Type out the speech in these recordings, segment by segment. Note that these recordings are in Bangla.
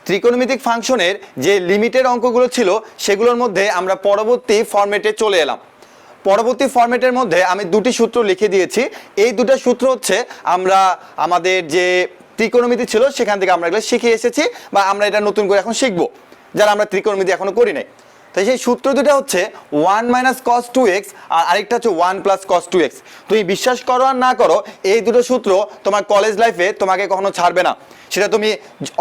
ত্রিকোণমিতিক ফাংশনের যে লিমিটের অঙ্কগুলো ছিল সেগুলোর মধ্যে আমরা পরবর্তী ফরম্যাটে চলে এলাম। পরবর্তী ফরম্যাটের মধ্যে আমি দুটি সূত্র লিখে দিয়েছি। এই দুটো সূত্র হচ্ছে আমরা আমাদের যে ত্রিকোণমিতি ছিল সেখান থেকে আমরা এগুলো শিখে এসেছি, বা আমরা এটা নতুন করে এখন শিখবো যারা আমরা ত্রিকোণমিতি এখনো করি নাই। তাই সেই সূত্র দুটো হচ্ছে 1 মাইনাস কস 2x আর আরেকটা হচ্ছে 1 প্লাস কস 2x। তুমি বিশ্বাস করো আর না করো, এই দুটো সূত্র তোমার কলেজ লাইফে তোমাকে কখনো ছাড়বে না। সেটা তুমি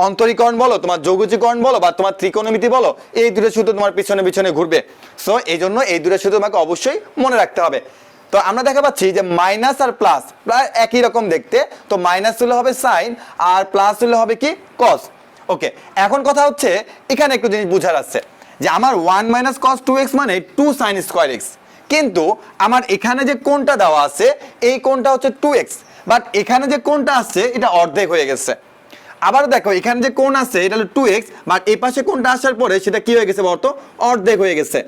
অন্তরীকরণ বলো, তোমার যৌগিকীকরণ বলো, বা তোমার ত্রিকোণমিতি বলো, এই দুটো সূত্র তোমার পিছনে পিছনে ঘুরবে। সো এই জন্য এই দুটো সূত্র তোমাকে অবশ্যই মনে রাখতে হবে। তো আমরা দেখা পাচ্ছি যে মাইনাস আর প্লাস প্রায় একই রকম দেখতে। তো মাইনাস হলে হবে সাইন আর প্লাস হলে হবে কি কস। ওকে, এখন কথা হচ্ছে এখানে একটু জিনিস বুঝার আছে যে আমার 1 মাইনাস কস 2x মানে 2 সাইন স্কোয়ার x, কিন্তু আমার এখানে যে কোণটা দেওয়া আছে এই কোণটা হচ্ছে 2x, বাট এখানে যে কোণটা আসছে এটা অর্ধেক হয়ে গেছে। আবার দেখো এখানে যে কোণ আছে এটা হলো 2x, বাট এই পাশে কোণটা আসার পরে সেটা কি হয়ে গেছে বলতো, অর্ধেক হয়ে গেছে।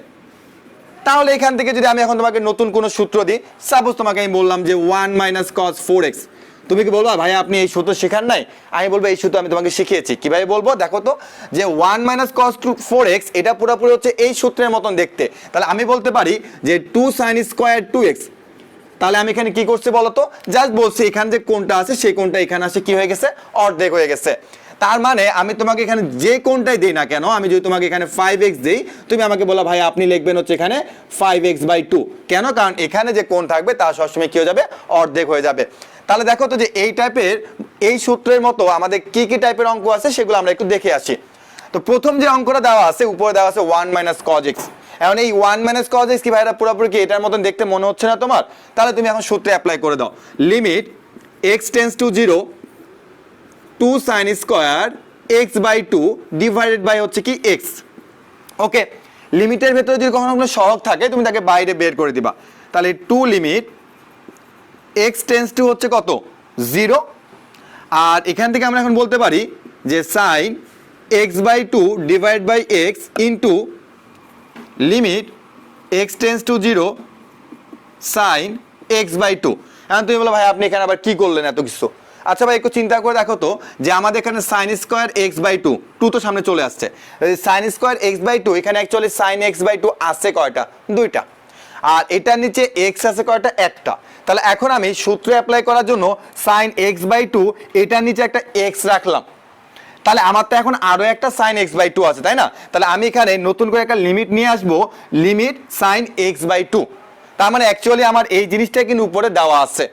তাহলে এখান থেকে যদি আমি এখন তোমাকে নতুন কোনো সূত্র দিই, সাপোজ তোমাকে আমি বললাম যে 1 মাইনাস কস 4x, তুমি কি বলবা ভাই আপনি এই সূত্র শেখান নাই? আমি বলবো এই সূত্র আমি তোমাকে শিখিয়েছি। কিভাবে বলবো দেখো তো, যে 1 মাইনাস কস 4x এটা পুরোপুরি হচ্ছে এই সূত্রের মতন দেখতে। তাহলে আমি বলতে পারি যে 2 সাইন স্কোয়ার 2x। তাহলে আমি এখানে কি করছি বলতো, জাস্ট বলছি এখানে যে কোণটা আছে সেই কোণটা এখানে আসে কি হয়ে গেছে, অর্ধেক হয়ে গেছে। তার মানে আমি তোমাকে এখানে যে কোণটাই দেই না কেন, আমি যদি তোমাকে এখানে 5x দেই, তুমি আমাকে বলো ভাই আপনি লিখবেন হচ্ছে এখানে 5x/2। কেন? কারণ এখানে যে কোণ থাকবে তা সবসময় কি হয়ে যাবে, অর্ধেক হয়ে যাবে। তাহলে দেখো তো যে এই টাইপের এই সূত্রের মতো আমাদের কি কি টাইপের অঙ্ক আছে সেগুলো আমরা একটু দেখে আসি। তো প্রথম যে অঙ্কটা দেওয়া আছে উপরে দেওয়া আছে 1 মাইনাস কজ x। এখন এই 1 মাইনাস কজ x কি ভাইরা পুরোপুরি কি এটার মতন দেখতে মনে হচ্ছে না তোমার? তাহলে তুমি এখন সূত্রে অ্যাপ্লাই করে দাও। Limit x tends to 0 2 sine square x/2 divided by হচ্ছে কি x। ওকে, লিমিটের ভেতরে যদি কখনো কোনো সহগ থাকে তুমি তাকে বাইরে বের করে দিবা। তাহলে 2 লিমিট x টেন্ডস টু হচ্ছে কত, 0। আর এখান থেকে আমরা এখন বলতে পারি যে sine x/2 divide by x into limit x tends to 0 sine x/2। এখন তুমি বলো ভাই আপনি এখানে আবার কি করলেন এত কিছু? আচ্ছা ভাই একটু চিন্তা করে দেখো তো যে আমাদের এখানে সাইন স্কোয়ার x/2, 2 তো সামনে চলে আসছে। সাইন স্কোয়ার x/2 এখানে অ্যাকচুয়ালি সাইন x/2 আছে কয়টা, দুইটা। আর এটার নিচে x আছে কয়টা, একটা। তাহলে এখন আমি সূত্র অ্যাপ্লাই করার জন্য সাইন x/2 এটার নিচে একটা x রাখলাম। তাহলে আমার তো এখন আরো একটা সাইন x/2 আছে, তাই না? তাহলে আমি এখানে নতুন করে একটা লিমিট নিয়ে আসবো, লিমিট সাইন x/2। তার মানে অ্যাকচুয়ালি আমার এই জিনিসটা কিন্তু উপরে দেওয়া আছে।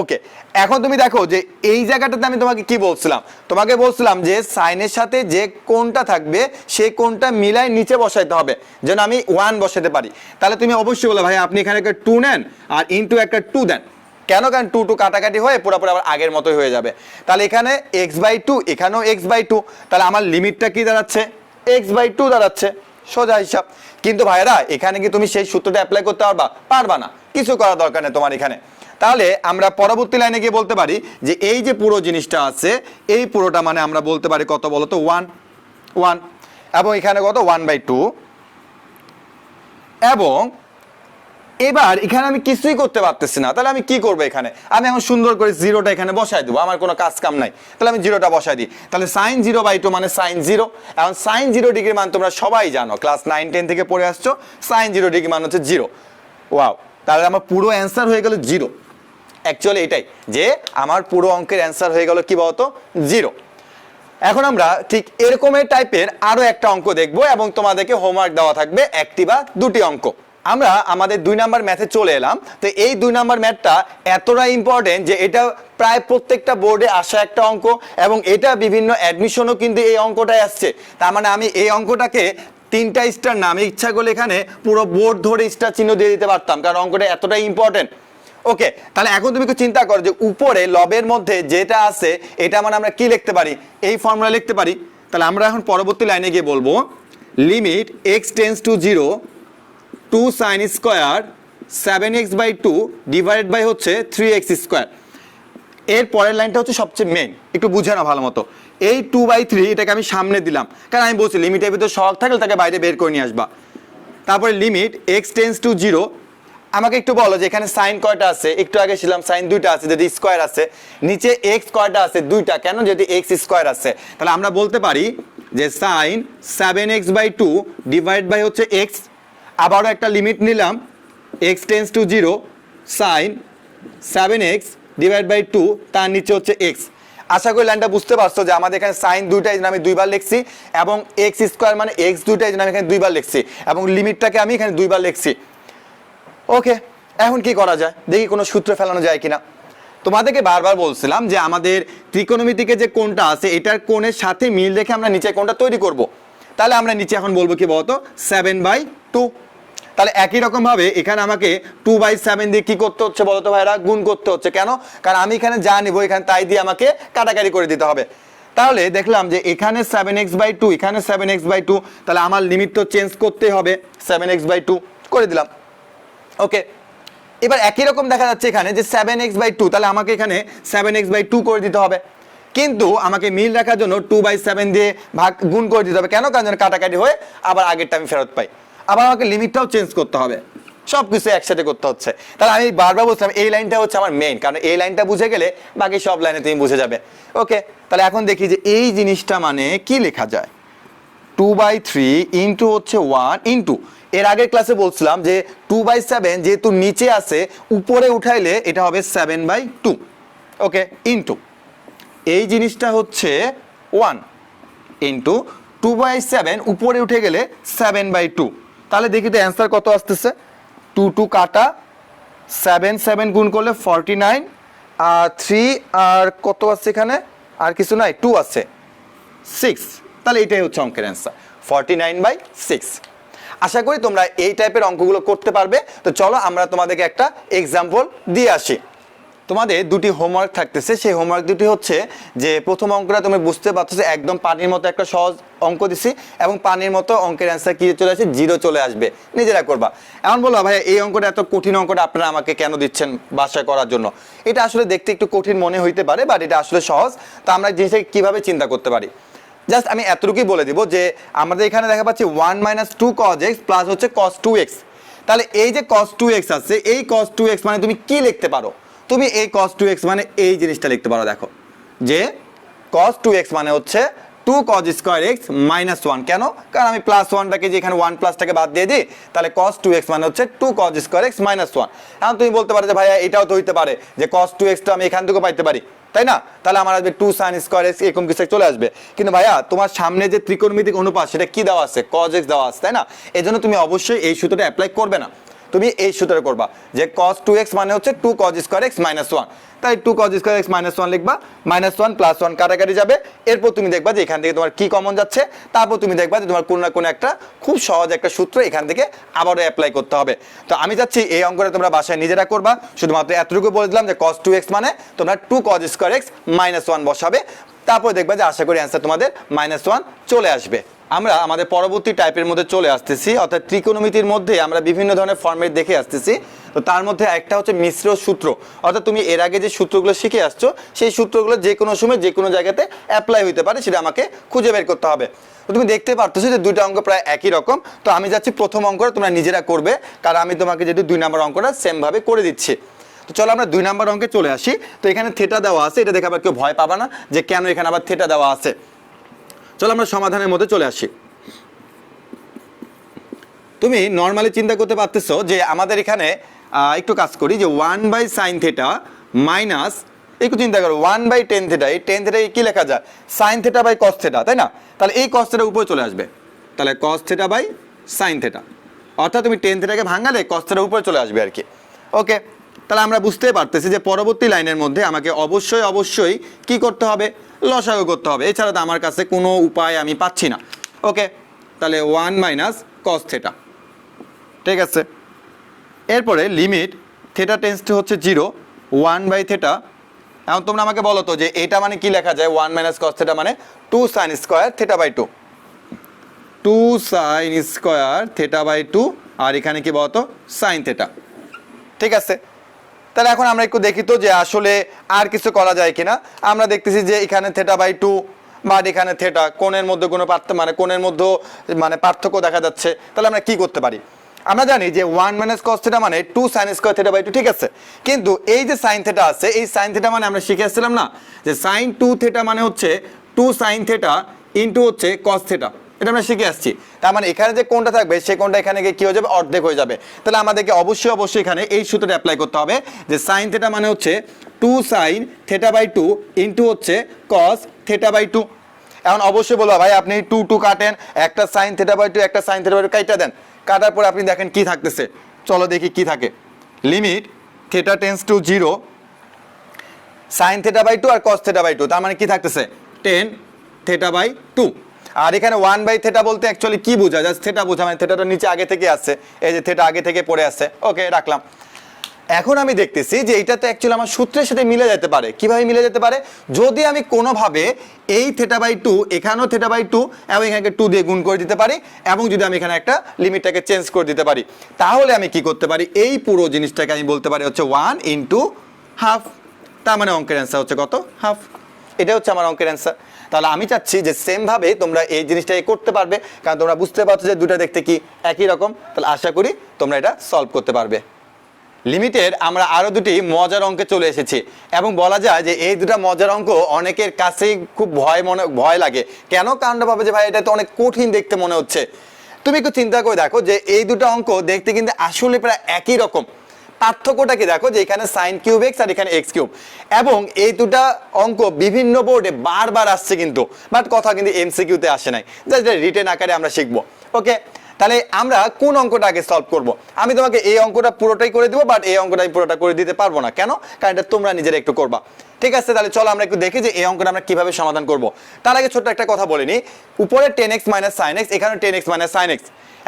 ওকে, এখন তুমি দেখো যে এই জায়গাটাতে আমি তোমাকে কি বলছিলাম, তোমাকে বলছিলাম যে সাইনের সাথে যে কোণটা থাকবে সেই কোণটা মিলাই নিচে বসাইতে হবে যেন আমি 1 বসাতে পারি। তাহলে তুমি অবশ্যই বলো ভাই আপনি এখানে একটা 2 নেন আর ইনটু একটা 2 দেন। কেন? কারণ 2 কাটাকাটি হয়ে পুরোপুরি আবার আগের মতোই হয়ে যাবে। তাহলে এখানে x/2, এখানেও x/2। তাহলে আমার লিমিটটা কি দাঁড়াচ্ছে, x/2 দাঁড়াচ্ছে, সোজা হিসাব। কিন্তু ভাইরা এখানে কি তুমি সেই সূত্রটা অ্যাপ্লাই করতে পারবা না, কিছু করার দরকার নেই তোমার এখানে। তাহলে আমরা পরবর্তী লাইনে গিয়ে বলতে পারি যে এই যে পুরো জিনিসটা আছে এই পুরোটা মানে আমরা বলতে পারি কত বলতো, 1 এবং এখানে কত 1/2। এবং এবার এখানে আমি কিছুই করতে পারতেছি না, তাহলে আমি কি করবো? এখানে আমি এখন সুন্দর করে 0টা এখানে বসাই দেবো, আমার কোনো কাজ কাম নাই। তাহলে আমি 0টা বসাই দিই। তাহলে সাইন 0/2 মানে সাইন 0। এখন সাইন 0 ডিগ্রি মান তোমরা সবাই জানো, ক্লাস 9-10 থেকে পড়ে আসছো, সাইন 0 ডিগ্রি মান হচ্ছে 0। ওয়াও, তাহলে আমার পুরো অ্যান্সার হয়ে গেল 0। অ্যাকচুয়ালি এটাই যে আমার পুরো অঙ্কের অ্যান্সার হয়ে গেল কি বলতো, 0। এখন আমরা ঠিক এরকমের টাইপের আরো একটা অঙ্ক দেখবো এবং তোমাদেরকে হোমওয়ার্ক দেওয়া থাকবে একটি বা দুটি অঙ্ক। আমরা আমাদের 2 নাম্বার ম্যাথে চলে এলাম। তো এই 2 নাম্বার ম্যাথটা এতটা ইম্পর্টেন্ট যে এটা প্রায় প্রত্যেকটা বোর্ডে আসা একটা অঙ্ক এবং এটা বিভিন্ন অ্যাডমিশনও কিন্তু এই অঙ্কটাই আসছে। তার মানে আমি এই অঙ্কটাকে 3টা স্টার না, আমি ইচ্ছা করলে এখানে পুরো বোর্ড ধরে স্টার চিহ্ন দিয়ে দিতে পারতাম, কারণ অঙ্কটা এতটাই ইম্পর্টেন্ট। ওকে, তাহলে এখন তুমি একটু চিন্তা করো যে উপরে লবের মধ্যে যেটা আছে এটা মানে আমরা কি লিখতে পারি, এই ফর্মুলা লিখতে পারি। তাহলে আমরা এখন পরবর্তী লাইনে গিয়ে বলবো limit x tends to 0 2 sine square 7x/2 divided by হচ্ছে 3x²। এর পরের লাইনটা হচ্ছে সবচেয়ে মেন, একটু বুঝে নাও ভালো মতো। এই 2/3 এটাকে আমি সামনে দিলাম, কারণ আমি বলছি লিমিটের ভিতরে সহগ থাকলে তাকে বাইরে বের করে নিয়ে আসবা। তারপরে লিমিট x টেন্ডস টু 0। আমাকে একটু বলো যে এখানে সাইন কয়টা আছে? একটু আগে ছিলাম সাইন 2টা আছে, যদি স্কোয়ার আছে। নিচে x কয়টা আছে? 2টা। কেন? যদি x² আছে। তাহলে আমরা বলতে পারি যে sine 7x by 2 divide by হচ্ছে x, আবারও একটা লিমিট নিলাম x tends to 0, sine 7x divide by 2 তার নিচে হচ্ছে x। আশা করি লাইনটা বুঝতে পারছো যে আমাদের এখানে সাইন দুইটাই আমি দুইবার লিখছি এবং x স্কোয়ার মানে x দুইটাই আমি এখানে দুইবার লিখছি এবং লিমিটটাকে আমি এখানে দুইবার লিখছি। ওকে, এখন কি করা যায় দেখি কোনো সূত্র ফেলানো যায় কিনা। তোমাদেরকে বারবার বলছিলাম যে আমাদের ত্রিকোণমিতিকে যে কোণটা আছে এটার কোণের সাথে মিল রেখে আমরা নিচে কোণটা তৈরি করব। তাহলে আমরা নিচে এখন বলবো কি বলতো 7/2। তাহলে একই রকম ভাবে এখানে আমাকে 2/7 দিয়ে কি করতে হচ্ছে বলতো ভাইরা, গুণ করতে হচ্ছে। কেন? কারণ আমি এখানে যা নিব এখানে তাই দিয়ে আমাকে কাটাকাটি করে দিতে হবে। তাহলে দেখলাম যে এখানে 7x/2, এখানে 7x/2, তাহলে আমার লিমিট তো চেঞ্জ করতে হবে, 7x/2 করে দিলাম। ওকে, এবার একই রকম দেখা যাচ্ছে এখানে যে 7x/2, তাহলে আমাকে এখানে 7x/2 করে দিতে হবে, কিন্তু আমাকে মিল রাখার জন্য 2/7 দিয়ে গুণ করে দিতে হবে। কেন? কারণ যেন কাটাকাটি হয়ে আবার আগেরটা আমি ফেরত পাই। আবার আমাকে লিমিটটাও চেঞ্জ করতে হবে, সব কিছু একসাথে করতে হচ্ছে। তাহলে আমি বারবার বলছিলাম এই লাইনটা হচ্ছে আমার মেইন, কারণ এই লাইনটা বুঝে গেলে বাকি সব লাইনে তুমি বুঝে যাবে। ওকে, তাহলে এখন দেখি যে এই জিনিসটা মানে কি লেখা যায়, 2/3 ইন্টু হচ্ছে 1 ইন্টু, এর আগের ক্লাসে বলছিলাম যে 2/7 যেহেতু নিচে আছে উপরে উঠাইলে এটা হবে 7/2। ওকে, ইন্টু এই জিনিসটা হচ্ছে 1 ইন্টু 2/7 উপরে উঠে গেলে 7/2। তাহলে দেখি তো অ্যান্সার কত আসতেছে, 2 2 কাটা, 7 7 গুণ করলে 49, আর 3 আর কত আছে এখানে, আর কিছু নাই, 2 আছে, 6। তাহলে এটাই হচ্ছে অঙ্কের অ্যান্সার, 49/6। আশা করি তোমরা এই টাইপের অঙ্কগুলো করতে পারবে। তো চলো আমরা তোমাদেরকে একটা এক্সাম্পল দিয়ে আসি। তোমাদের দুটি হোমওয়ার্ক থাকতেছে, সেই হোমওয়ার্ক দুটি হচ্ছে যে প্রথম অঙ্কটা তুমি বুঝতে পারছো যে একদম পানির মতো একটা সহজ অঙ্ক দিছি এবং পানির মতো অঙ্কের অ্যান্সার কি চলে আসে, 0 চলে আসবে, নিজেরা করবা। এমন বলবা ভাই এই অঙ্কটা এত কঠিন অঙ্কটা আপনারা আমাকে কেন দিচ্ছেন বাসায় করার জন্য? এটা আসলে দেখতে একটু কঠিন মনে হইতে পারে, বাট এটা আসলে সহজ। তো আমরা জিনিসটাকে কিভাবে চিন্তা করতে পারি, জাস্ট আমি এতটুকুই বলে দিব যে আমাদের এখানে দেখা পাচ্ছি 1 - 2 cos x প্লাস হচ্ছে cos 2x। তাহলে এই যে cos 2x আছে, এই cos 2x মানে তুমি কি লিখতে পারো, তুমি এই cos 2x মানে এই জিনিসটা লিখতে পারো। দেখো যে cos 2x মানে হচ্ছে 2 cos স্কয়ার x মাইনাস 1। কেন? কারণ আমি প্লাস 1টাকে যে এখানে 1 প্লাসটাকে বাদ দিয়ে দিই, তাহলে cos 2x মানে হচ্ছে 2 cos স্কয়ার x মাইনাস 1। এখন তুমি বলতে পারো যে ভাইয়া এটাও তো হইতে পারে যে cos 2x টা আমি এখান থেকে পাইতে পারি, তাই না? তাহলে আমার আসবে 2 sin স্কয়ার x, এরকম কিছু চলে আসবে। কিন্তু ভাইয়া তোমার সামনে যে ত্রিকোণমিতিক অনুপাত সেটা কি দেওয়া আছে, cos x দেওয়া আছে, তাই না? এজন্য তুমি অবশ্যই এই সূত্রটা অ্যাপ্লাই করবে না, তুমি এই সূত্রে করবা যে cos 2x মানে হচ্ছে 2 cos স্কয়ার x মাইনাস 1। তাই 2 cos স্কয়ার x মাইনাস 1 লিখবা, মাইনাস 1 প্লাস 1 কাটাকাটি যাবে। এরপর তুমি দেখবা যে এখান থেকে তোমার কি কমন যাচ্ছে, তারপর তুমি দেখবা যে তোমার কোনো না কোনো একটা খুব সহজ একটা সূত্র এখান থেকে আবারও অ্যাপ্লাই করতে হবে। তো আমি চাচ্ছি এই অঙ্কটা তোমরা বাসায় নিজেরা করবা। শুধুমাত্র এতটুকু বলে দিলাম যে cos 2x মানে তোমরা 2 cos স্কয়ার x মাইনাস 1 বসাবে, তারপর দেখবা যে আশা করি অ্যান্সার তোমাদের মাইনাস 1 চলে আসবে। আমরা আমাদের পরবর্তী টাইপের মধ্যে চলে আসতেছি, অর্থাৎ ত্রিকোণমিতির মধ্যে আমরা বিভিন্ন ধরনের ফর্মেট দেখে আসতেছি। তো তার মধ্যে একটা হচ্ছে মিশ্র সূত্র, অর্থাৎ তুমি এর আগে যে সূত্রগুলো শিখে আসছো সেই সূত্রগুলো যে কোনো সময় যে কোনো জায়গাতে অ্যাপ্লাই হইতে পারে, সেটা আমাকে খুঁজে বের করতে হবে। তো তুমি দেখতে পারতেছো যে দুইটা অঙ্ক প্রায় একই রকম। তো আমি যাচ্ছি প্রথম অঙ্কটা তোমরা নিজেরা করবে, কারণ আমি তোমাকে যেহেতু 2 নম্বর অঙ্কটা সেমভাবে করে দিচ্ছি। তো চলো আমরা 2 নম্বর অঙ্কে চলে আসি। তো এখানে থেটা দেওয়া আছে, এটা দেখে আবার কেউ ভয় পাবা না যে কেন এখানে আবার থেটা দেওয়া আছে। চলো আমরা সমাধানের মধ্যে চলে আসি। তুমি নর্মালি চিন্তা করতে পারতেছো যে আমাদের এখানে একটু কাজ করি যে 1/sin থিটা মাইনাস, একটু চিন্তা করো 1/tan থিটা, এই tan থিটা কি লেখা যায়, sin theta by cos theta, তাই না? তাহলে এই cos থিটা উপরে চলে আসবে, তাহলে cos theta by sin theta, অর্থাৎ তুমি tan থিটাকে ভাঙালে cos থিটা উপরে চলে আসবে আর কি। ওকে, তাহলে আমরা বুঝতে পারতেছি যে পরবর্তী লাইনের মধ্যে আমাকে অবশ্যই কি করতে হবে, লসাগু করতে হবে, এছাড়া তো আমার কাছে কোনো উপায় আমি পাচ্ছি না। ওকে, তাহলে 1 - cos থিটা, ঠিক আছে। এরপরে লিমিট থিটা টেন্স টু হচ্ছে 0, 1/θ। এখন তোমরা আমাকে বলো তো যে এটা মানে কি লেখা যায়, 1 - cos থিটা মানে 2 sin square theta by 2, 2 sin square theta by 2, আর এখানে কি বলতো sin থিটা, ঠিক আছে। তাহলে এখন আমরা একটু দেখি তো যে আসলে আর কিছু করা যায় কিনা। আমরা দেখতেছি যে এখানে থিটা বাই 2 বা এখানে থিটা, কোণের মধ্যে কোনো কোণের মধ্যে পার্থক্য দেখা যাচ্ছে। তাহলে আমরা কি করতে পারি, আমরা জানি যে 1 - cos থিটা মানে 2 sin স্কয়ার থিটা বাই 2, ঠিক আছে। কিন্তু এই যে sin থিটা আছে, এই sin থিটা মানে আমরা শিখে আসছিলাম না যে sin 2 থিটা মানে হচ্ছে 2 sin থিটা ইন্টু হচ্ছে কস থিটা, এটা আমরা শিখে আসছি। তার মানে এখানে যে কোণটা থাকবে সেই কোণটা এখানে গিয়ে কি হয়ে যাবে, অর্ধেক হয়ে যাবে। তাহলে আমাদেরকে অবশ্যই এখানে এই সূত্রটা অ্যাপ্লাই করতে হবে যে সাইন থিটা মানে হচ্ছে 2 sin θ/2 ইন্টু হচ্ছে কস θ/2। এখন অবশ্যই বলবো ভাই আপনি 2 কাটেন, একটা সাইন θ/2 একটা সাইন θ/2 কাইটা দেন, কাটার পরে আপনি দেখেন কি থাকতেছে। চলো দেখি কি থাকে। Limit theta tends to 0 sine θ/2 আর কস θ/2, তার মানে কি থাকতেছে tan θ/2। আর এখানে 1/θ বলতে অ্যাকচুয়ালি কি বোঝা, জাস্ট থিটা বোঝা, মানে থিটাটা নিচে আগে থেকে আসছে, এই যে থিটা আগে থেকে পড়ে আসছে, ওকে রাখলাম। এখন আমি দেখতেছি যে এটা তো অ্যাকচুয়ালি আমার সূত্রের সাথে মিলে যেতে পারে। কিভাবে মিলে যেতে পারে, যদি আমি কোনোভাবে এই θ/2 এখানেও θ/2 এবং এখানে 2 দিয়ে গুণ করে দিতে পারি, এবং যদি আমি এখানে একটা লিমিটটাকে চেঞ্জ করে দিতে পারি, তাহলে আমি কি করতে পারি, এই পুরো জিনিসটাকে আমি বলতে পারি হচ্ছে 1 ইন্টু হাফ। তার মানে অঙ্কের অ্যান্সার হচ্ছে কত, হাফ। এটা হচ্ছে আমার অঙ্কের অ্যান্সার। তাহলে আমি চাচ্ছি যে সেমভাবে তোমরা এই জিনিসটাই করতে পারবে, কারণ তোমরা বুঝতে পারছো যে দুটো দেখতে কি একই রকম। তাহলে আশা করি তোমরা এটা সলভ করতে পারবে। লিমিটের আমরা আরও দুটি মজার অঙ্কে চলে এসেছি, এবং বলা যায় যে এই দুটো মজার অঙ্ক অনেকের কাছেই খুব ভয় লাগে। কেন, কারণটা ভাবে যে ভাই এটা তো অনেক কঠিন দেখতে মনে হচ্ছে। তুমি একটু চিন্তা করে দেখো যে এই দুটো অঙ্ক দেখতে কিন্তু আসলে প্রায় একই রকম। পার্থক্যটা কি দেখো, যে এখানে সাইন কিউব এক্স আর এখানে এক্স কিউব, এবং এই দুটা অঙ্ক বিভিন্ন বোর্ডে বারবার আসছে কিন্তু, বাট কথা কিন্তু এমসিকিউতে আসে নাই, জাস্ট রিটেন আকারে আমরা শিখবো। ওকে, তাহলে আমরা কোন অঙ্কটা আগে সলভ করব? আমি তোমাকে এই অঙ্কটা পুরোটাই করে দিব, বাট এই অঙ্কটা আমি পুরোটা করে দিতে পারবো না। কেন, কারণ এটা তোমরা নিজেরা একটু করবা। ঠিক আছে, তাহলে চলো আমরা একটু দেখি যে এই অঙ্কটা আমরা কিভাবে সমাধান করব। তার আগে ছোট্ট একটা কথা বলে নিই, উপরে 10x - sin x, এখানে 10x - sin x।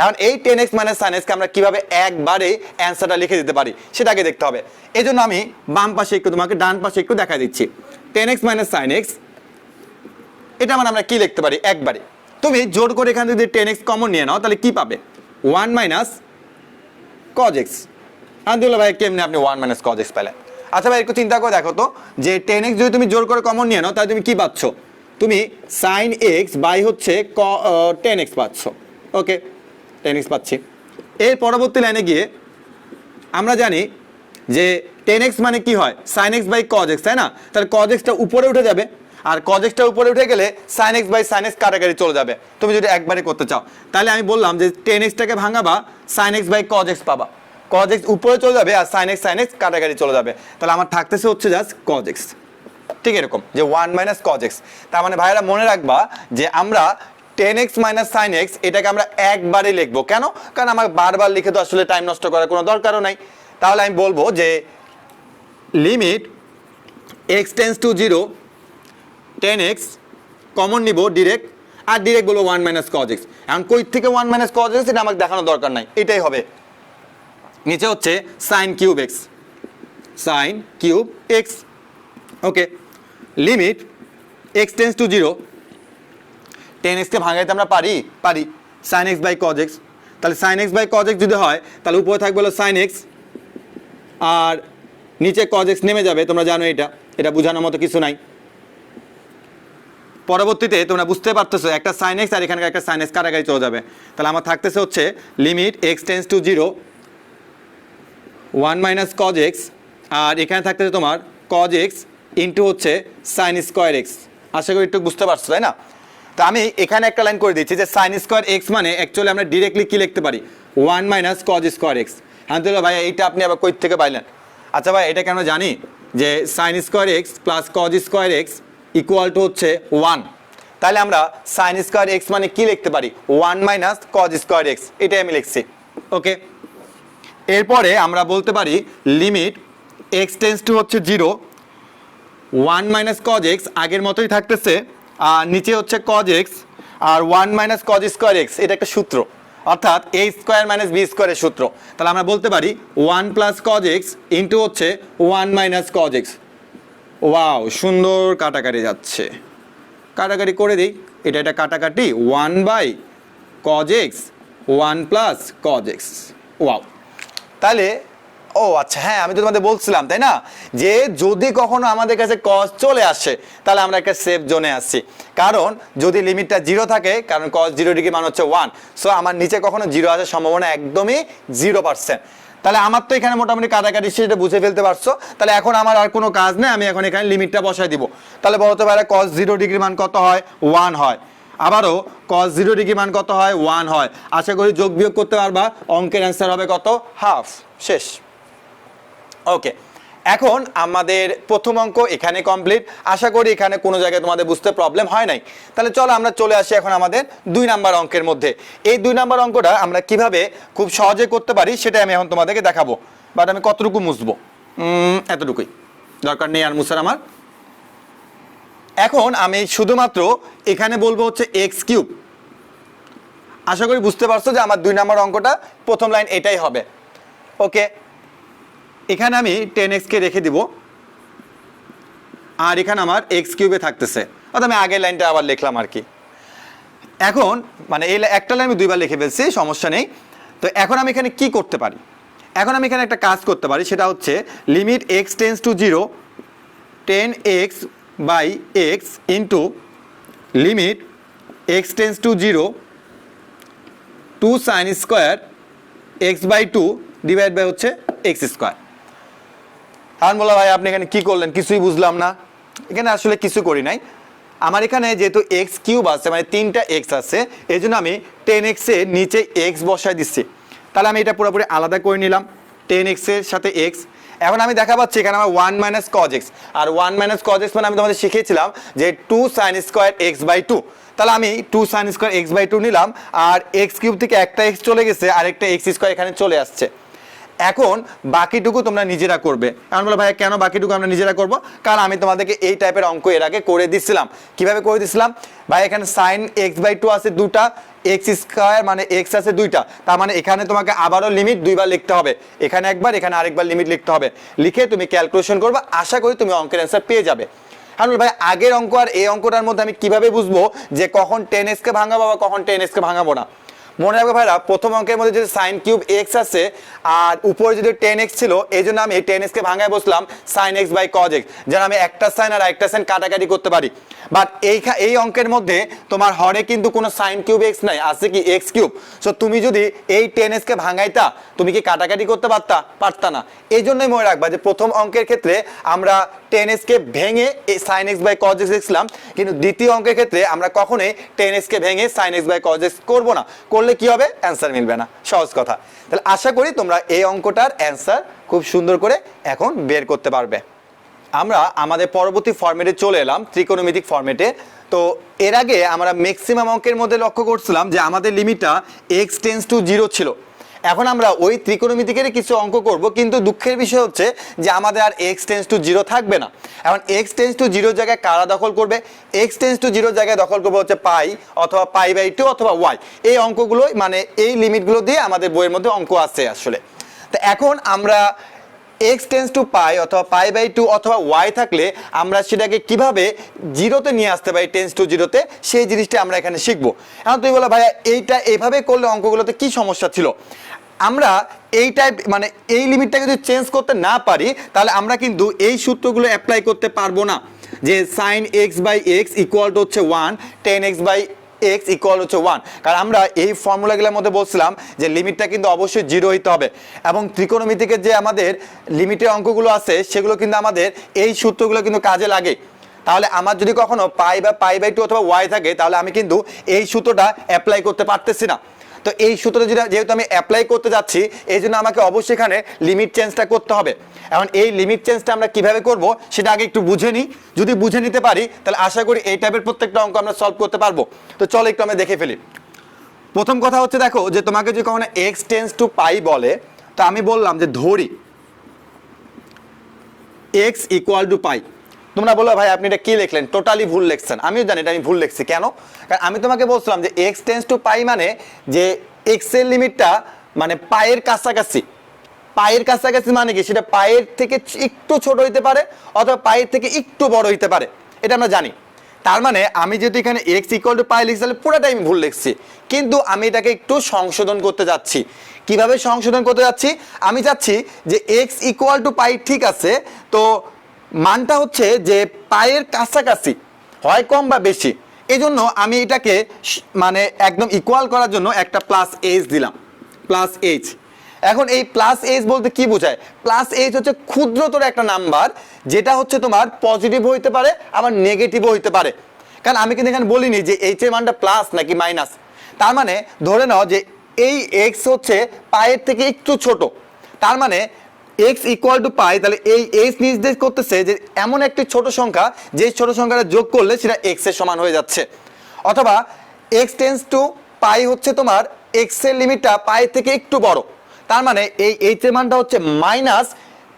এখন এই 10x - sin x কে আমরা কিভাবে একবারে অ্যান্সারটা লিখে দিতে পারি সেটা আগে দেখতে হবে। এই জন্য আমি বাম পাশে একটু তোমাকে ডান পাশে একটু দেখা দিচ্ছি। 10x - sin x, এটা মানে আমরা কি লিখতে পারি একবারে। তুমি জোর করে এখান থেকে যদি 10x কমন নিয়ে নাও তাহলে কি পাবে, 1 - cos x। আন্দুল্লাহ ভাই কেমনে আপনি 1 - cos x পেলেন? আচ্ছা ভাই একটু চিন্তা করে দেখো তো, যে 10x যদি তুমি জোর করে কমন নিয়ে নাও তাহলে তুমি কি পাচ্ছ, তুমি sin x বাই হচ্ছে 10x পাচ্ছ। ওকে, 10x পাচ্ছি। এর পরবর্তী লাইনে গিয়ে আমরা জানি যে 10x মানে কি হয়, sin x by cos x, তাই না? তাহলে cos x টা উপরে উঠে যাবে, আর cos x টা উপরে উঠে গেলে sin x by sin x কাটাকাটি চলে যাবে। তুমি যদি একবারে করতে চাও তাহলে আমি বললাম যে 10x টাকে ভাঙাবা, sin x by cos x পাবা, cos x উপরে চলে যাবে আর sin x কাটাকাটি চলে যাবে। তাহলে আমার থাকতেছে হচ্ছে জাস্ট cos x। ঠিক এরকম যে 1 - cos x। তার মানে ভাইরা মনে রাখবা যে আমরা 10x - sin x এটাকে আমরা একবারে লিখবো। কেন, কারণ আমার বারবার লিখে তো আসলে টাইম নষ্ট করার কোনো দরকারও নাই। তাহলে আমি বলবো যে limit x tends to 0, 10x common নিব ডিরেক্ট, আর ডিরেক্ট বলবো 1 - cos x। এখন কই থেকে 1 - cos x এটা আমাকে দেখানোর দরকার নাই, এটাই হবে। নিচে হচ্ছে sin cube x, sin cube x। Okay, limit x tends to 0, 10x কে ভাঙাইতে আমরা পারি sin x by cos x। তাহলে sin x by cos x যদি হয় তাহলে উপরে থাকবে হলো sin x, আর নিচে cos x নেমে যাবে। তোমরা জানো এটা বোঝানোর মতো কিছু নাই। পরবর্তীতে তোমরা বুঝতে পারতেছো একটা sin x আর এখানকার একটা sin x কাটাকাটি চলে যাবে। তাহলে আমার থাকতেছে হচ্ছে limit x tends to 0, 1 - cos x, আর এখানে থাকতেছে তোমার cos x ইন্টু হচ্ছে sin স্কোয়ার x। আশা করি একটু বুঝতে পারছো, তাই না? তো আমি এখানে একটা লাইন করে দিচ্ছি যে sin স্কোয়ার x মানে অ্যাকচুয়ালি আমরা ডিরেক্টলি কি লিখতে পারি, 1 - cos স্কোয়ার x। হ্যাঁ তো ভাই এইটা আপনি আবার কই থেকে পাইলেন? আচ্ছা ভাই এটাকে আমরা জানি যে sin square x plus cos square x equal to হচ্ছে 1। তাহলে আমরা sin স্কোয়ার x মানে কি লিখতে পারি, 1 - cos স্কোয়ার x, এটাই আমি লিখছি। ওকে, এরপরে আমরা বলতে পারি লিমিট x টেন্স টু হচ্ছে 0, 1 - cos x আগের মতোই থাকতেছে, আর নিচে হচ্ছে cos x আর 1 - cos স্কোয়ার x। এটা একটা সূত্র, অর্থাৎ a স্কোয়ার মাইনাস b স্কোয়ারের সূত্র। তাহলে আমরা বলতে পারি 1 + cos x ইন্টু হচ্ছে 1 - cos x। ওয়াও, সুন্দর কাটাকাটি যাচ্ছে, কাটাকাটি করে দিই। এটা কাটাকাটি 1/cos x 1 + cos x। Wow, তাহলে ও আচ্ছা হ্যাঁ, আমি তো তোমাদের বলছিলাম তাই না, যে যদি কখনো আমাদের কাছে cos চলে আসে তাহলে আমরা একটা সেফ জোনে আসছি। কারণ যদি লিমিটটা 0 থাকে, কারণ cos 0 ডিগ্রি মান হচ্ছে 1, সো আমার নিচে কখনো 0 আসার সম্ভাবনা একদমই 0%। তাহলে আমার তো এখানে মোটামুটি কাটাকাটি সেটা বুঝে ফেলতে পারছো। তাহলে এখন আমার আর কোনো কাজ নেই, আমি এখন এখানে লিমিটটা বসাই দিব। তাহলে বলতে পারে cos 0 ডিগ্রি মান কত হয়, 1 হয়। আবারও cos 0 ডিগ্রি মান কত হয় 1 হয়। আশা করি যোগ বিয়োগ করতে পারবা, অঙ্কের অ্যান্সার হবে কত হাফ। শেষ। ওকে, এখন আমাদের প্রথম অঙ্ক এখানে কমপ্লিট। আশা করি এখানে কোনো জায়গায় তোমাদের বুঝতে প্রবলেম হয় নাই। তাহলে চলো আমরা চলে আসি এখন আমাদের 2 নাম্বার অঙ্কের মধ্যে। এই 2 নাম্বার অঙ্কটা আমরা কিভাবে খুব সহজে করতে পারি সেটা আমি এখন তোমাদেরকে দেখাবো। বাট আমি কতটুকু মুছবো, এতটুকুই, দরকার নেই আর মুছার আমার। এখন আমি শুধুমাত্র এখানে বলবো হচ্ছে এক্স কিউব। আশা করি বুঝতে পারছো যে আমার 2 নাম্বার অঙ্কটা প্রথম লাইন এটাই হবে। ওকে, এখানে আমি 10x কে রেখে দিব, আর এখানে আমার এক্স কিউবে থাকতেছে, অর্থাৎ আমি আগের লাইনটা আবার লিখলাম আর কি। এখন মানে এই একটা লাইন আমি 2বার লিখে ফেলছি, সমস্যা নেই। তো এখন আমি এখানে কি করতে পারি, এখন আমি এখানে একটা কাজ করতে পারি, সেটা হচ্ছে limit x tends to 0 10x by x into limit x tends to 0 2 sine square x by 2 divide by হচ্ছে এক্স স্কোয়ার। কারণ বলা ভাই আপনি এখানে কি করলেন, কিছুই বুঝলাম না। এখানে আসলে কিছু করি নাই, আমার এখানে যেহেতু এক্স কিউব আছে মানে 3টা এক্স আছে, এই জন্য আমি 10x এর নিচে এক্স বসায় দিচ্ছি। তাহলে আমি এটা পুরোপুরি আলাদা করে নিলাম, 10x এর সাথে এক্স। এখন আমি দেখা পাচ্ছি এখানে আমার 1 মাইনাস কজ এক্স, আর 1 মাইনাস কজ এক্স মানে আমি তোমাদের শিখিয়েছিলাম যে 2 সাইন স্কোয়ার এক্স বাই 2। তাহলে আমি 2 সাইন স্কোয়ার এক্স বাই 2 নিলাম, আর এক্স কিউব থেকে একটা এক্স চলে গেছে, আরেকটা এক্স স্কোয়ার এখানে চলে আসছে। এখন বাকিটুকু তোমরা নিজেরা করবে। এখন বলো ভাই কেন বাকিটুকু আমরা নিজেরা করব? কারণ আমি তোমাদেরকে এই টাইপের অঙ্ক এর আগে করে দিছিলাম। কিভাবে করে দিছিলাম ভাই, এখানে সাইন এক্স বাই 2 আছে 2টা, এক্স স্কোয়ার মানে এক্স আছে 2টা, তার মানে এখানে তোমাকে আবারও লিমিট 2বার লিখতে হবে, এখানে একবার এখানে আরেকবার লিমিট লিখতে হবে। লিখে তুমি ক্যালকুলেশন করবে, আশা করি তুমি অঙ্কের অ্যান্সার পেয়ে যাবে। কারণ ভাই আগের অঙ্ক আর এই অঙ্কটার মধ্যে আমি কিভাবে বুঝবো যে কখন 10x কে ভাঙাবো বা কখন 10x কে ভাঙাবো না? মনে রাখবে ভাইরা, প্রথম অঙ্কের মধ্যে যদি সাইন কিউব এক্স আছে আর উপরে যদি 10x ছিল, এই জন্য আমি 10x কে ভাঙায় বসলাম sine x by cos x, যেন আমি একটা সাইন আর একটা সাইন কাটাকাটি করতে পারি। বাট এই অঙ্কের মধ্যে তোমার হরে কিন্তু কোনো সাইন কিউব এক্স নাই, আছে কি এক্স কিউব। সো তুমি যদি এই 10x কে ভাঙাইতা, তুমি কি কাটাকাটি করতে পারতা না। এই জন্যই মনে রাখবা যে প্রথম অঙ্কের ক্ষেত্রে আমরা 10x কে ভেঙে sine x by cos x লিখলাম, কিন্তু দ্বিতীয় অঙ্কের ক্ষেত্রে আমরা কখনোই 10x কে ভেঙে sine x by cos x করবো না। করলে কি হবে? অ্যান্সার মিলবে না, সহজ কথা। তাহলে আশা করি তোমরা এই অঙ্কটার অ্যান্সার খুব সুন্দর করে এখন বের করতে পারবে। আমরা আমাদের পরবর্তী ফরম্যাটে চলে এলাম, ত্রিকোণমিতিক ফরম্যাটে। তো এর আগে আমরা ম্যাক্সিমাম অঙ্কের মধ্যে লক্ষ্য করছিলাম যে আমাদের লিমিটটা x টেন্স টু 0 ছিল। এখন আমরা ওই ত্রিকোণমিতিকের কিছু অঙ্ক করব, কিন্তু দুঃখের বিষয় হচ্ছে যে আমাদের আর x টেন্স টু 0 থাকবে না। এখন x টেন্স টু 0 জায়গায় কারা দখল করবে? x টেন্স টু 0 জায়গায় দখল করবে হচ্ছে পাই অথবা পাই বাই 2 অথবা y। এই অঙ্কগুলো মানে এই লিমিটগুলো দিয়ে আমাদের বইয়ের মধ্যে অঙ্ক আছে আসলে। তো এখন আমরা x টেন্স টু পাই অথবা পাই বাই 2 অথবা y থাকলে আমরা সেটাকে কিভাবে 0তে নিয়ে আসতে পারি, টেন্স টু 0তে, সেই জিনিসটা আমরা এখানে শিখবো। এখন তুই বলো ভাইয়া এইটা এভাবে করলে অঙ্কগুলোতে কি সমস্যা ছিল? আমরা এই টাইপ মানে এই লিমিটটাকে যদি চেঞ্জ করতে না পারি, তাহলে আমরা কিন্তু এই সূত্রগুলো অ্যাপ্লাই করতে পারবো না, যে sine x by x equal to হচ্ছে 1, 10x বাই এক্স ইকুয়াল হচ্ছে 1। কারণ আমরা এই ফর্মুলাগুলোর মধ্যে বলছিলাম যে লিমিটটা কিন্তু অবশ্যই 0 হইতে হবে, এবং ত্রিকোণমিতিকের যে আমাদের লিমিটের অঙ্কগুলো আছে সেগুলো কিন্তু আমাদের এই সূত্রগুলো কিন্তু কাজে লাগে। তাহলে আমার যদি কখনো পাই বা পাই বাই 2 অথবা y থাকে, তাহলে আমি কিন্তু এই সূত্রটা অ্যাপ্লাই করতে পারতেছি না। তো এই সূত্রটা যেহেতু আমি অ্যাপ্লাই করতে যাচ্ছি, এই জন্য আমাকে অবশ্যই এখানে লিমিট চেঞ্জটা করতে হবে। এখন এই লিমিট চেঞ্জটা আমরা কিভাবে করব সেটা আগে একটু বুঝে নিই। যদি বুঝে নিতে পারি তাহলে আশা করি এই টাইপের প্রত্যেকটা অঙ্ক আমরা সলভ করতে পারবো। তো চলো একটু আমরা দেখে ফেলি। প্রথম কথা হচ্ছে, দেখো যে তোমাকে যদি কখনো x টেন্স টু পাই বলে, তো আমি বললাম যে ধরি x ইকুয়াল টু পাই। তোমরা বলো ভাই আপনি এটা কি লিখলেন, টোটালি ভুল লিখছেন। আমিও জানি এটা আমি ভুল লিখছি। কেন? কারণ আমি তোমাকে বলছিলাম যে x টেন্স টু পাই মানে যে x এর লিমিটটা মানে পায়ের কাছাকাছি। পায়ের কাছাকাছি মানে কি? সেটা পায়ের থেকে একটু ছোট হইতে পারে অথবা পায়ের থেকে একটু বড় হইতে পারে, এটা আমরা জানি। তার মানে আমি যদি এখানে x ইকুয়াল টু পাই লিখছি, তাহলে পুরোটাই আমি ভুল লিখছি। কিন্তু আমি এটাকে একটু সংশোধন করতে যাচ্ছি। কিভাবে সংশোধন করতে যাচ্ছি? আমি চাচ্ছি যে x ইকুয়াল টু পাই ঠিক আছে, তো মানটা হচ্ছে যে পায়ের কাছাকাছি, হয় কম বা বেশি। এই জন্য আমি এটাকে মানে একদম ইকুয়াল করার জন্য একটা প্লাস এইচ দিলাম, প্লাস এইচ। এখন এই প্লাস এইচ বলতে কি বোঝায়? প্লাস এইচ হচ্ছে ক্ষুদ্রতর একটা নাম্বার, যেটা হচ্ছে তোমার পজিটিভ হইতে পারে আবার নেগেটিভও হইতে পারে। কারণ আমি কিন্তু এখানে বলিনি যে এইচ এর মানটা প্লাস নাকি মাইনাস। তার মানে ধরে নাও যে এই এক্স হচ্ছে পায়ের থেকে একটু ছোট, তার মানে এক্স ইকুয়াল টু পাই, তাহলে এই এইচ নির্দেশ করতেছে যে এমন একটি ছোট সংখ্যা যে ছোট সংখ্যাটা যোগ করলে সেটা এক্স এর সমান হয়ে যাচ্ছে। অথবা এক্স টেন্স টু পাই হচ্ছে তোমার এক্স এর লিমিটটা পাই থেকে একটু বড়, তার মানে এই এইচ এর মানটা হচ্ছে মাইনাস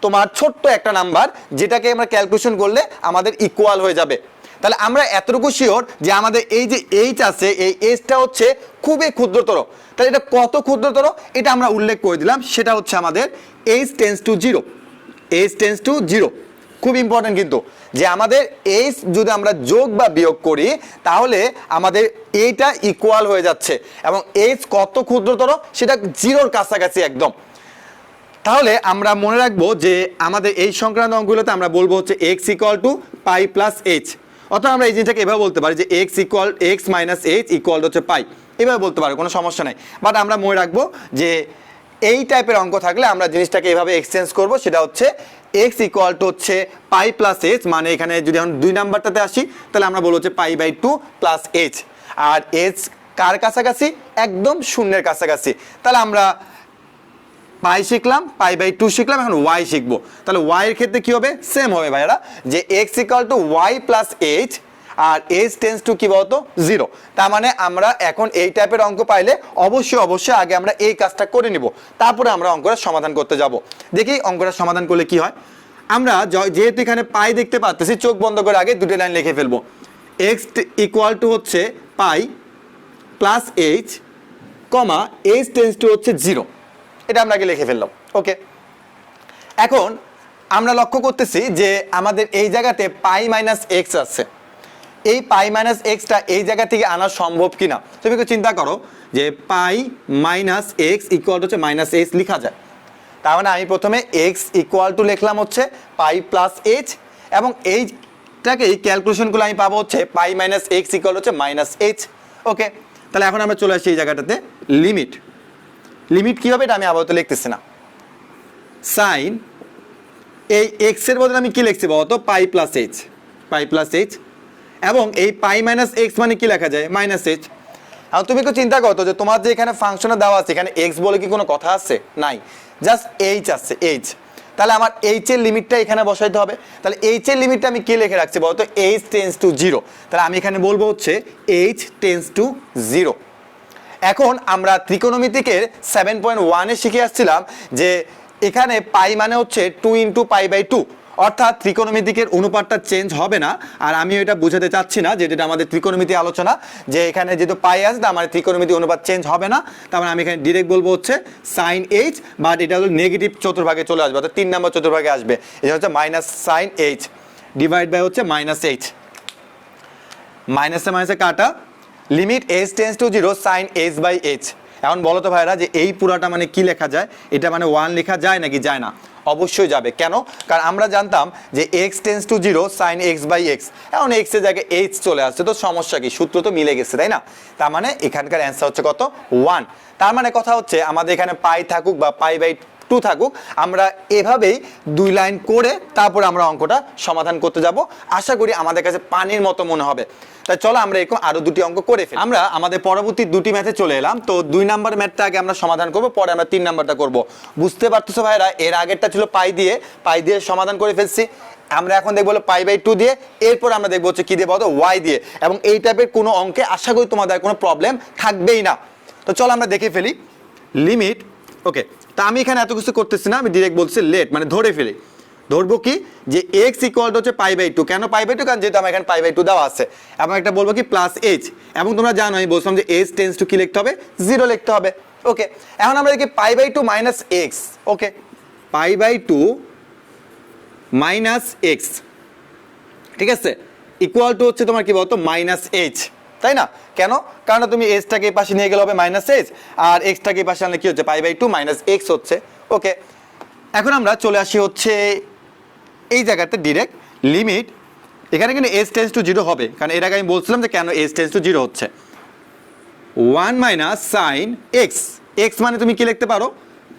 তোমার ছোট্ট একটা নাম্বার, যেটাকে আমরা ক্যালকুলেশন করলে আমাদের ইকুয়াল হয়ে যাবে। তাহলে আমরা এতটুকু শিওর যে আমাদের এই যে এইচ আছে এই এইচটা হচ্ছে খুবই ক্ষুদ্রতর। তাহলে এটা কত ক্ষুদ্রতর এটা আমরা উল্লেখ করে দিলাম, সেটা হচ্ছে আমাদের H tends two zero. H tends two zero খুব ইম্পর্টেন্ট কিন্তু, যে আমাদের এইচ যদি আমরা যোগ বা বিয়োগ করি তাহলে আমাদের এইটা ইকুয়াল হয়ে যাচ্ছে, এবং এইচ কত ক্ষুদ্রতর সেটা জিরোর কাছাকাছি একদম। তাহলে আমরা মনে রাখবো যে আমাদের এই সংক্রান্ত অঙ্কগুলোতে আমরা বলবো হচ্ছে এক্স ইকুয়াল টু পাই প্লাস এইচ, অথবা আমরা এই জিনিসটাকে এভাবে বলতে পারি যে এক্স মাইনাস এইচ ইকুয়াল হচ্ছে পাই, এভাবে বলতে পারি, কোনো সমস্যা নাই। বাট আমরা মনে রাখবো যে এই টাইপের অঙ্ক থাকলে আমরা জিনিসটাকে এভাবে এক্সচেঞ্জ করব, সেটা হচ্ছে এক্স ইকুয়াল টু হচ্ছে পাই প্লাস এইচ, মানে এখানে যদি আমরা 2 নাম্বারটাতে আসি তাহলে আমরা বলবো হচ্ছে পাই বাই 2 প্লাস এইচ। আর এইচ কার কাছাকাছি? একদম শূন্যের কাছাকাছি। তাহলে আমরা পাই শিখলাম, পাই বাই 2 শিখলাম, এখন ওয়াই শিখবো। তাহলে ওয়াই এর ক্ষেত্রে কি হবে? সেম হবে ভাইরা, যে x equal to y plus H, আর এইচ টেন্স টু কি বলতো? 0। তার মানে আমরা এখন এই টাইপের অঙ্ক পাইলে অবশ্যই আগে আমরা এই কাজটা করে নিব, তারপরে আমরা অঙ্কটা সমাধান করতে যাব। দেখি অঙ্কটা সমাধান করলে কি হয়। আমরা যেহেতু এখানে পাই দেখতে পাচ্ছি, চোখ বন্ধ করে আগে দুটো লাইন লিখে ফেলবো। এক্স ইকুয়াল টু হচ্ছে পাই plus H, comma H tends to হচ্ছে 0, এটা আমরা আগে লিখে ফেললাম। ওকে, এখন আমরা লক্ষ্য করতেছি যে আমাদের এই জায়গাতে পাই মাইনাস এক্স আছে, এই পাই মাইনাস এক্সটা এই জায়গা থেকে আনা সম্ভব কিনা। তুমি একটু চিন্তা করো যে পাই মাইনাস এক্স ইকুয়াল হচ্ছে মাইনাস এইচ লেখা যায়। তার মানে আমি প্রথমে এক্স ইকুয়াল টু লিখলাম হচ্ছে পাই প্লাস এইচ, এবং এইটাকেই ক্যালকুলেশনগুলো আমি পাবো হচ্ছে পাই মাইনাস এক্স ইকুয়াল হচ্ছে মাইনাস এইচ। ওকে, তাহলে এখন আমরা চলে আসি এই জায়গাটাতে লিমিট কী হবে এটা আমি আপাতত লিখতেছি না। সাইন এই এক্সের বদলে আমি কি লিখছি বলতো? পাই প্লাস এইচ, এবং এই পাই মাইনাস এক্স মানে কি লেখা যায়? Minus H. এখন তুমি একটু চিন্তা করতো যে তোমার যে এখানে ফাংশনে দেওয়া আছে, এখানে এক্স বলে কি কোনো কথা আছে? নাই, জাস্ট এইচ আছে, এইচ। তাহলে আমার এইচ এর লিমিটটা এখানে বসাইতে হবে। তাহলে এইচ এর লিমিটটা আমি কি লিখে রাখছি বলতো? H tends to 0। তাহলে আমি এখানে বলবো হচ্ছে এইচ টেন্স টু 0। এখন আমরা ত্রিকোণমিতিকের 7.1-এ শিখে আসছিলাম যে এখানে পাই মানে হচ্ছে 2 ইন্টু পাই বাই 2, অর্থাৎ ত্রিকোণমিতিকের অনুপাতটা চেঞ্জ হবে না। আর আমি এটা বুঝাতে চাচ্ছি না, যেটা আমাদের ত্রিকোণমিতি আলোচনা, যে এখানে যেহেতু পাই আছে তার মানে ত্রিকোণমিতি অনুপাত চেঞ্জ হবে না। তার মানে আমি এখানে ডিরেক্ট বলবো হচ্ছে সাইন এইচ, বাট এটা হলো নেগেটিভ চতুর্ভাগে চলে আসবে, অর্থাৎ 3 নম্বর চতুর্ভাগে আসবে। এটা হচ্ছে minus sine h divide by হচ্ছে মাইনাস এইচ, মাইনাসে কাটা, limit h tends to 0 sine h by h. এখন বলো তো ভাইরা যে এই পুরাটা মানে কি লেখা যায়? এটা মানে 1 লেখা যায় নাকি যায় না? অবশ্যই যাবে। কেন? কারণ আমরা জানতাম যে x tends to 0 sine x by x, এখন এক্স এর জায়গায় এইচ চলে আসছে, তো সমস্যা কি? সূত্র তো মিলে গেছে, তাই না? তার মানে এখানকার অ্যান্সার হচ্ছে কত? 1। তার মানে কথা হচ্ছে আমাদের এখানে পাই থাকুক বা পাই বাই 2 থাকুক, আমরা এভাবেই 2 লাইন করে তারপরে আমরা অঙ্কটা সমাধান করতে যাব। আশা করি আমাদের কাছে পানির মতো মনে হবে। তাই চলো আমরা এরকম আরো 2টি অঙ্ক করে ফেলি। আমরা আমাদের পরবর্তী 2টি ম্যাথে চলে এলাম। তো 2 নাম্বার ম্যাথটা আগে আমরা সমাধান করব, পরে আমরা 3 নাম্বারটা করব। বুঝতে পারতেছো ভাইরা, এর আগেরটা ছিল পাই দিয়ে সমাধান করে ফেলছি। আমরা এখন দেখবো পাই বাই 2 দিয়ে, এরপর আমরা দেখবো হচ্ছে কি দিয়ে বলতো? ওয়াই দিয়ে। এবং এই টাইপের কোনো অঙ্কে আশা করি তোমাদের কোনো প্রবলেম থাকবেই না। তো চলো আমরা দেখে ফেলি লিমিট। ওকে, তা আমি এখানে এত কিছু করতেছি না, আমি ডিরেক্ট বলছি লেট, মানে ধরে ফেলি। ধরবো কি? যে এক্স ইকুয়াল টু হচ্ছে পাই বাই 2। কেন পাই বাই 2? কারণ যেহেতু আমার এখানে পাই বাই 2 দেওয়া আছে। এবং একটা বলবো কি প্লাস এইচ, এবং তোমরা জানো আমি বলছিলাম যে এইচ টেন্স টু কি লিখতে হবে? 0 লিখতে হবে। ওকে, এখন আমরা দেখি pi by 2 minus x. Okay, pi by 2 minus x, ঠিক আছে, ইকুয়াল টু হচ্ছে তোমার কি বলতো? মাইনাস এইচ, তাই না? কেন? কারণ তুমি এইচটাকে এই পাশে নিয়ে গেলে হবে মাইনাস এইচ, আর এক্সটাকে এই পাশে আনলে কি হচ্ছে? পাই বাই 2 মাইনাস এক্স হচ্ছে। ওকে, এখন আমরা চলে আসি হচ্ছে এই জায়গাতে ডিরেক্ট লিমিট। এখানে কিন্তু এইচ টেন্স টু 0 হবে, কারণ এর আগে আমি বলছিলাম যে কেন এইচ টেন্স টু 0 হচ্ছে। 1 মাইনাস সাইন এক্স, এক্স মানে তুমি কি লিখতে পারো?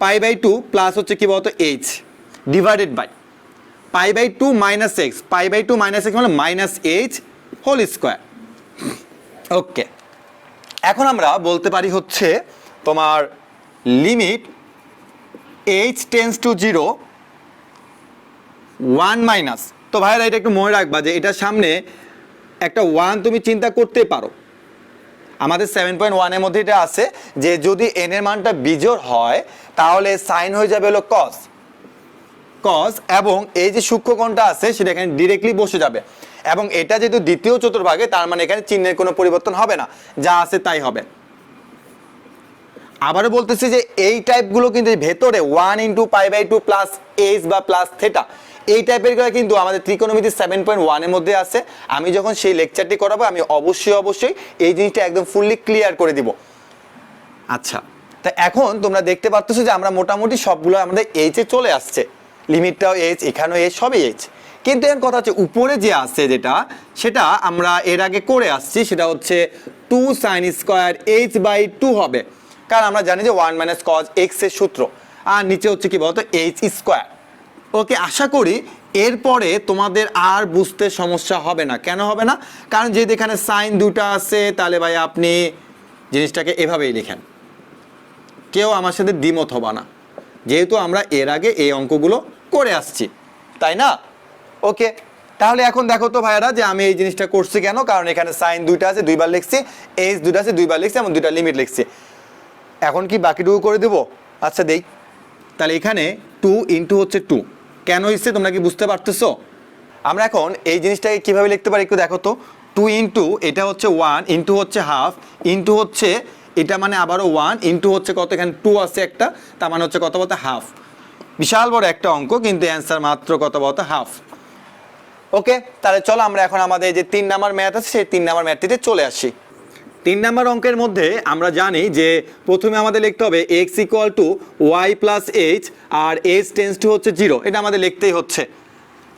পাই বাই 2 প্লাস হচ্ছে কি বলতো? H divided by pi by 2 minus x, pi by 2 minus x মানে minus h whole square. Okay, এখন আমরা বলতে পারি হচ্ছে তোমার limit h tends to 0 1 minus, তো ভাইরা এটা একটু মনে রাখবা যে এটার সামনে একটা 1 তুমি চিন্তা করতে পারো। আমাদের 7.1 এর মধ্যে এটা আছে যে যদি n এর মানটা বিজোড় হয় তাহলে সাইন হয়ে যাবে হলো কস, এবং এই যে সূক্ষ্মকোণটা আছে সেটা এখানে ডিরেক্টলি বসে যাবে, এবং এটা যেহেতু দ্বিতীয় চতুর্ভাগে তার মানে এখানে চিহ্নের কোনো পরিবর্তন হবে না, যা আছে তাই হবে। আবারও বলতেছি যে এই টাইপগুলো কিন্তু ভেতরে 1 ইন্টু π/2 প্লাস এইচ বা প্লাস থেটা, এই টাইপের গুলো কিন্তু আমাদের ত্রিকোণমিতি 7.1 এর মধ্যে আছে। আমি যখন সেই লেকচারটি করাবো আমি অবশ্যই এই জিনিসটা একদম ফুললি ক্লিয়ার করে দিব। আচ্ছা, তা এখন তোমরা দেখতে পাচ্ছ যে আমরা মোটামুটি সবগুলো আমাদের এইচে চলে আসছে, লিমিটটাও এইচ, এখানেও এইচ, সবই এইচ। কিন্তু এর কথা হচ্ছে উপরে যে আছে যেটা, সেটা আমরা এর আগে করে আসছি, সেটা হচ্ছে 2 sin স্কয়ার h/2 হবে, কারণ আমরা জানি যে 1 মাইনাস cos x এর সূত্র, আর নিচে হচ্ছে কি বলতো h স্কয়ার। ওকে, আশা করি এরপরে তোমাদের আর বুঝতে সমস্যা হবে না। কেন হবে না? কারণ যেহেতু এখানে সাইন দুটা আছে, তাহলে ভাই আপনি জিনিসটাকে এভাবেই লিখেন, কেউ আমার সাথে দ্বিমত হবা না, যেহেতু আমরা এর আগে এই অঙ্কগুলো করে আসছি, তাই না? ওকে, তাহলে এখন দেখো তো ভাইয়ারা যে আমি এই জিনিসটা করছি কেন, কারণ এখানে সাইন দুইটা আছে দুইবার লিখছি, এইচ দুইটা আছে দুইবার লিখছি, এবং দুইটা লিমিট লিখছি। এখন কি বাকিটুকু করে দেবো? আচ্ছা দেই। তাহলে এখানে 2 ইন্টু হচ্ছে 2 কেন হচ্ছে তোমরা কি বুঝতে পারতেছো? আমরা এখন এই জিনিসটাকে কিভাবে লিখতে পারি একটু দেখো তো। 2 ইন্টু এটা হচ্ছে 1 ইন্টু হচ্ছে হাফ ইন্টু হচ্ছে এটা মানে আবারও 1 ইন্টু হচ্ছে কত, এখানে 2 আছে একটা, তার মানে হচ্ছে কত বলতে হাফ। বিশাল বড় একটা অঙ্ক, কিন্তু অ্যান্সার মাত্র কত বলতে হাফ। ওকে, তাহলে চলো আমরা এখন আমাদের যে 3 নাম্বার ম্যাথ আছে সেই 3 নাম্বার ম্যাথটিতে চলে আসি। 3 নাম্বার অঙ্কের মধ্যে আমরা জানি যে প্রথমে আমাদের লিখতে হবে x equal to y plus H, আর h টেন্স টু হচ্ছে 0, এটা আমাদের লিখতেই হচ্ছে।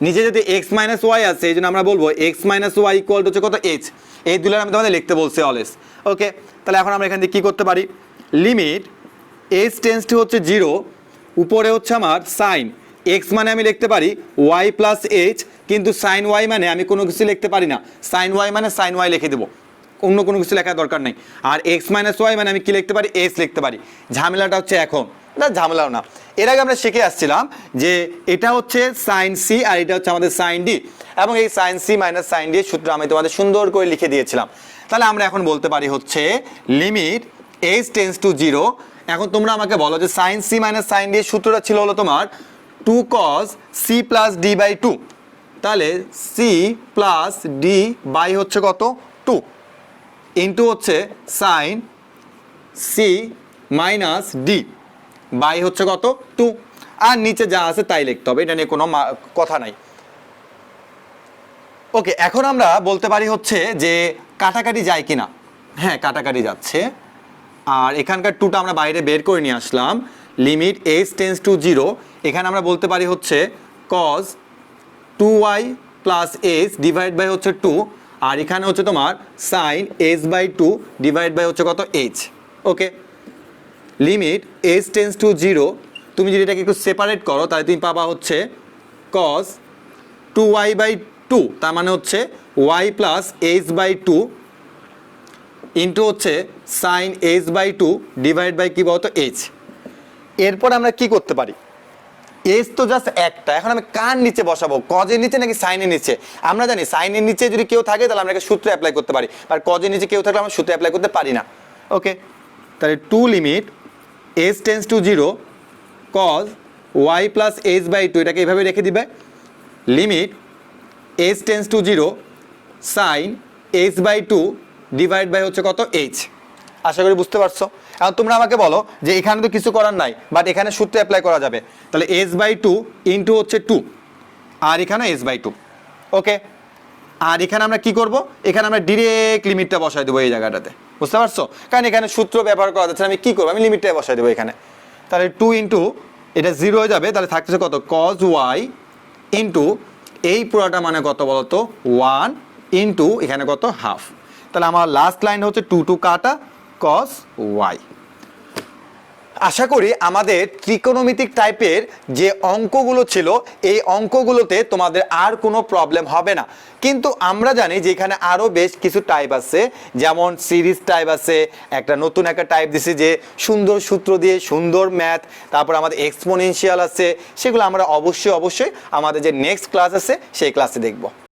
নিচে যদি x মাইনাস ওয়াই আছে, এই জন্য আমরা বলবো x minus y equal to হচ্ছে কত h, এই দুটোর আমি তোমাদের লিখতে বলছি অলওয়েজ। ওকে, তাহলে এখন আমরা এখান থেকে কী করতে পারি, লিমিট h টেন্স টু হচ্ছে 0, উপরে হচ্ছে আমার সাইন x মানে আমি লিখতে পারি y প্লাস এইচ, কিন্তু সাইন y মানে আমি কোনো কিছু লিখতে পারি না, সাইন y মানে সাইন y লিখে দেবো, অন্য কোনো কিছু লেখার দরকার নেই। আর x মাইনাস ওয়াই মানে আমি কি লিখতে পারি, s লিখতে পারি। ঝামেলাটা হচ্ছে এখন না, ঝামেলাও না, এর আগে আমরা শিখে আসছিলাম যে এটা হচ্ছে সাইন সি আর এটা হচ্ছে আমাদের সাইন ডি, এবং এই sine C minus sine D সূত্র আমি তোমাদের সুন্দর করে লিখে দিয়েছিলাম। তাহলে আমরা এখন বলতে পারি হচ্ছে লিমিট h টেন্স টু 0। এখন তোমরা আমাকে বলো যে sine C minus sine D এর সূত্রটা ছিল হলো তোমার 2 cos c plus D by 2, তাহলে c প্লাস ডি বাই হচ্ছে কত 2 ইন্টু হচ্ছে sine C minus D by হচ্ছে কত 2, আর নিচে যা আছে তাই লিখতে হবে, এটা নিয়ে কোনো কথা নাই। ওকে, এখন আমরা বলতে পারি হচ্ছে যে কাটাকাটি যায় কিনা। হ্যাঁ, কাটাকাটি যাচ্ছে, আর এখানকার 2টা আমরা বাইরে বের করে নিয়ে আসলাম। লিমিট h টেন্স টু 0, এখানে আমরা বলতে পারি হচ্ছে cos 2y plus h divide by হচ্ছে 2, আর এখানে হচ্ছে তোমার সাইন h/2 ডিভাইড বাই হচ্ছে কত h। Okay, limit h tends to 0, তুমি যদি এটাকে একটু সেপারেট করো তাহলে তুমি পাবা হচ্ছে cos 2y/2, তার মানে হচ্ছে y প্লাস h/2 ইন্টু হচ্ছে সাইন h/2 ডিভাইড বাই কি বলতো h। এরপর আমরা কি করতে পারি, এস তো জাস্ট একটা, এখন আমি কার নিচে বসাবো, কজের নিচে নাকি সাইনের নিচে? আমরা জানি সাইনের নিচে যদি কেউ থাকে তাহলে আমরা সূত্র অ্যাপ্লাই করতে পারি, আর কজের নিচে কেউ থাকলে আমরা সূত্র অ্যাপ্লাই করতে পারি না। ওকে, তাহলে 2 limit h tends to 0 cos y প্লাস h/2, এটাকে এইভাবে রেখে দিবে। Limit h tends to 0 sine h/2 divide by হচ্ছে কত h। আশা করি বুঝতে পারছো। এখন তোমরা আমাকে বলো যে এখানে তো কিছু করার নাই, বাট এখানে সূত্র অ্যাপ্লাই করা যাবে, তাহলে h/2 ইন্টু হচ্ছে 2, আর এখানে h/2। ওকে, আর এখানে আমরা কি করব, এখানে আমরা ডিরেক্ট লিমিটটা বসাই দেবো এই জায়গাটাতে, বুঝতে পারছো? কারণ এখানে সূত্র ব্যবহার করা যাচ্ছে, আমি কি করবো, আমি লিমিটটাই বসাই দেবো এখানে। তাহলে 2 ইন্টু এটা 0 হয়ে যাবে, তাহলে থাকতেছে কত cos y ইন্টু এই পুরোটা মানে কত বলতো 1 ইন্টু এখানে কত হাফ। তাহলে আমার লাস্ট লাইন হচ্ছে 2 কাটা cos y। আশা করি আমাদের ত্রিকোণমিতিক টাইপের যে অঙ্কগুলো ছিল এই অঙ্কগুলোতে তোমাদের আর কোনো প্রবলেম হবে না। কিন্তু আমরা জানি যে এখানে আরও বেশ কিছু টাইপ আছে, যেমন সিরিজ টাইপ আছে, একটা নতুন একটা টাইপ দিছে যে সুন্দর সূত্র দিয়ে সুন্দর ম্যাথ, তারপর আমাদের এক্সপোনেনশিয়াল আছে, সেগুলো আমরা অবশ্যই আমাদের যে নেক্সট ক্লাস আছে সেই ক্লাসে দেখব।